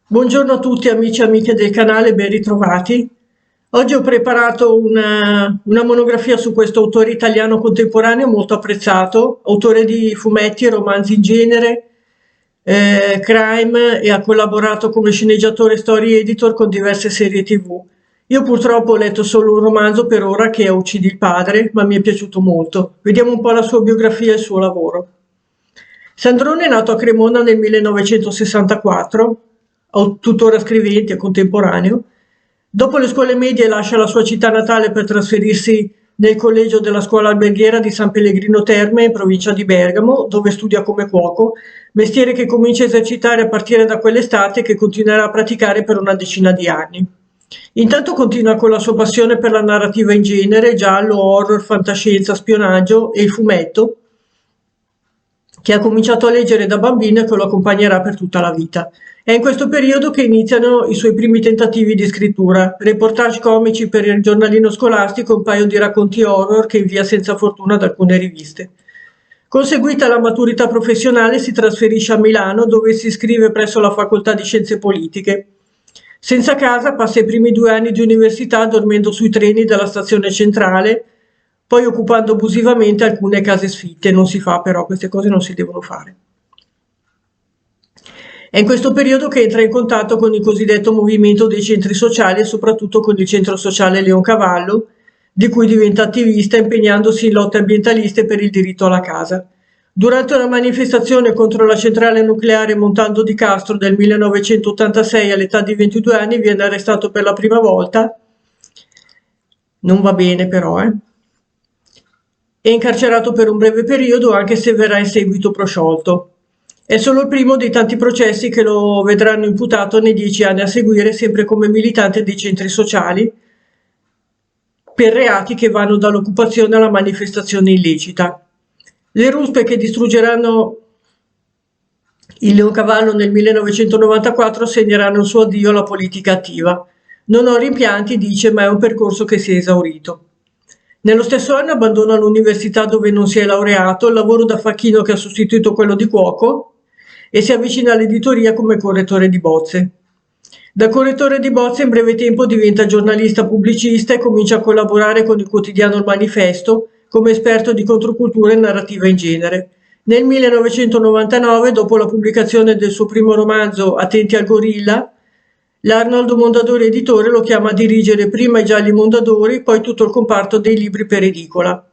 Buongiorno a tutti amici e amiche del canale, ben ritrovati. Oggi ho preparato una monografia su questo autore italiano contemporaneo molto apprezzato, autore di fumetti e romanzi in genere, crime, e ha collaborato come sceneggiatore e story editor con diverse serie TV. Io purtroppo ho letto solo un romanzo per ora, che è Uccidi il padre, ma mi è piaciuto molto. Vediamo un po' la sua biografia e il suo lavoro. Sandrone è nato a Cremona nel 1964, tuttora scrivente e contemporaneo. Dopo le scuole medie lascia la sua città natale per trasferirsi nel collegio della scuola alberghiera di San Pellegrino Terme, in provincia di Bergamo, dove studia come cuoco, mestiere che comincia a esercitare a partire da quell'estate e che continuerà a praticare per una decina di anni. Intanto continua con la sua passione per la narrativa in genere, giallo, horror, fantascienza, spionaggio e il fumetto, che ha cominciato a leggere da bambino e che lo accompagnerà per tutta la vita. È in questo periodo che iniziano i suoi primi tentativi di scrittura, reportage comici per il giornalino scolastico, un paio di racconti horror che invia senza fortuna ad alcune riviste. Conseguita la maturità professionale si trasferisce a Milano, dove si iscrive presso la Facoltà di Scienze Politiche. Senza casa passa i primi 2 anni di università dormendo sui treni della stazione centrale, poi occupando abusivamente alcune case sfitte. Non si fa però, queste cose non si devono fare. È in questo periodo che entra in contatto con il cosiddetto movimento dei centri sociali e soprattutto con il centro sociale Leoncavallo, di cui diventa attivista impegnandosi in lotte ambientaliste per il diritto alla casa. Durante una manifestazione contro la centrale nucleare Montando di Castro del 1986, all'età di 22 anni, viene arrestato per la prima volta. Non va bene però, e incarcerato per un breve periodo, anche se verrà in seguito prosciolto. È solo il primo dei tanti processi che lo vedranno imputato nei 10 anni a seguire, sempre come militante dei centri sociali, per reati che vanno dall'occupazione alla manifestazione illecita. Le ruspe che distruggeranno il Leoncavallo nel 1994 segneranno il suo addio alla politica attiva. Non ho rimpianti, dice, ma è un percorso che si è esaurito. Nello stesso anno abbandona l'università dove non si è laureato, il lavoro da facchino che ha sostituito quello di cuoco, e si avvicina all'editoria come correttore di bozze. Da correttore di bozze in breve tempo diventa giornalista pubblicista e comincia a collaborare con il quotidiano Il Manifesto come esperto di controcultura e narrativa in genere. Nel 1999, dopo la pubblicazione del suo primo romanzo Attenti al gorilla, l'Arnoldo Mondadori editore lo chiama a dirigere prima i Gialli Mondadori, poi tutto il comparto dei libri per edicola.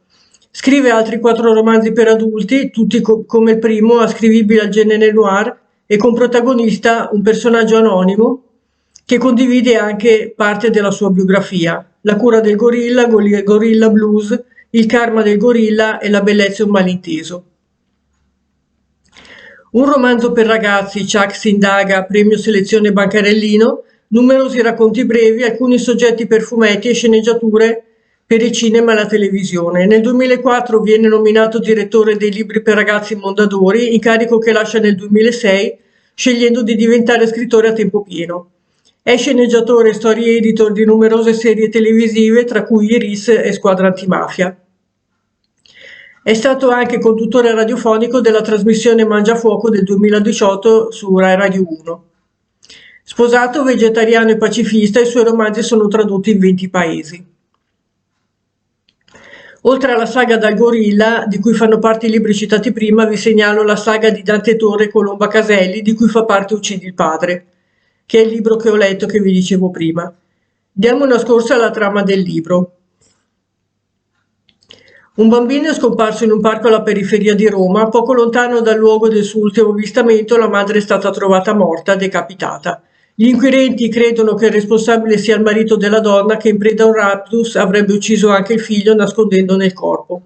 Scrive altri 4 romanzi per adulti, tutti come il primo, ascrivibili al genere noir e con protagonista un personaggio anonimo che condivide anche parte della sua biografia: la cura del gorilla, Gorilla Blues, il karma del gorilla e la bellezza è un malinteso. Un romanzo per ragazzi, Chuck si indaga, premio selezione Bancarellino, numerosi racconti brevi, alcuni soggetti per fumetti e sceneggiature per il cinema e la televisione. Nel 2004 viene nominato direttore dei libri per ragazzi Mondadori, incarico che lascia nel 2006, scegliendo di diventare scrittore a tempo pieno. È sceneggiatore e story editor di numerose serie televisive, tra cui Iris e Squadra Antimafia. È stato anche conduttore radiofonico della trasmissione Mangiafuoco del 2018 su Rai Radio 1. Sposato, vegetariano e pacifista, i suoi romanzi sono tradotti in 20 paesi. Oltre alla saga Dal gorilla, di cui fanno parte i libri citati prima, vi segnalo la saga di Dante Torre e Colomba Caselli, di cui fa parte Uccidi il padre, che è il libro che ho letto, che vi dicevo prima. Diamo una scorsa alla trama del libro. Un bambino è scomparso in un parco alla periferia di Roma. Poco lontano dal luogo del suo ultimo avvistamento, la madre è stata trovata morta, decapitata. Gli inquirenti credono che il responsabile sia il marito della donna, che in preda a un raptus avrebbe ucciso anche il figlio nascondendone il corpo.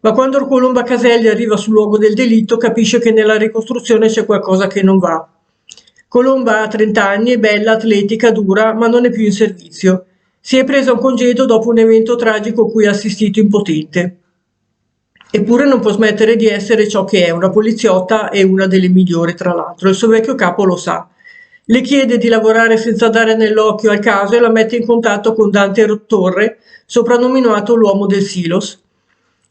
Ma quando Colomba Caselli arriva sul luogo del delitto, capisce che nella ricostruzione c'è qualcosa che non va. Colomba ha 30 anni, è bella, atletica, dura, ma non è più in servizio. Si è presa un congedo dopo un evento tragico cui ha assistito impotente. Eppure non può smettere di essere ciò che è, una poliziotta, e una delle migliori tra l'altro. Il suo vecchio capo lo sa. Le chiede di lavorare senza dare nell'occhio al caso e la mette in contatto con Dante Torre, soprannominato l'uomo del Silos,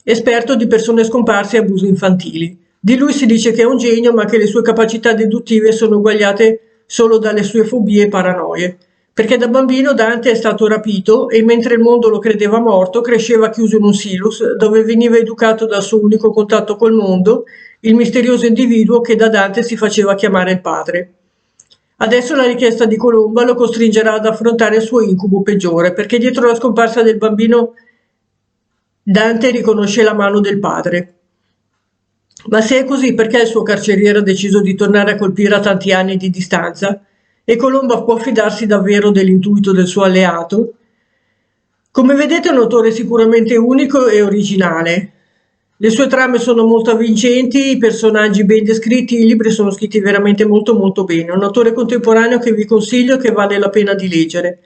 esperto di persone scomparse e abusi infantili. Di lui si dice che è un genio, ma che le sue capacità deduttive sono uguagliate solo dalle sue fobie e paranoie. Perché da bambino Dante è stato rapito e mentre il mondo lo credeva morto, cresceva chiuso in un silus dove veniva educato dal suo unico contatto col mondo, il misterioso individuo che da Dante si faceva chiamare il padre. Adesso la richiesta di Colomba lo costringerà ad affrontare il suo incubo peggiore, perché dietro la scomparsa del bambino Dante riconosce la mano del padre. Ma se è così, perché il suo carceriere ha deciso di tornare a colpire a tanti anni di distanza? E Colomba può fidarsi davvero dell'intuito del suo alleato? Come vedete è un autore sicuramente unico e originale. Le sue trame sono molto avvincenti, i personaggi ben descritti, i libri sono scritti veramente molto molto bene. È un autore contemporaneo che vi consiglio e che vale la pena di leggere.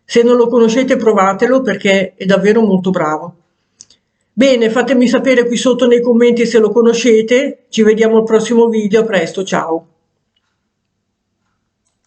Se non lo conoscete provatelo perché è davvero molto bravo. Bene, fatemi sapere qui sotto nei commenti se lo conoscete. Ci vediamo al prossimo video, a presto, ciao!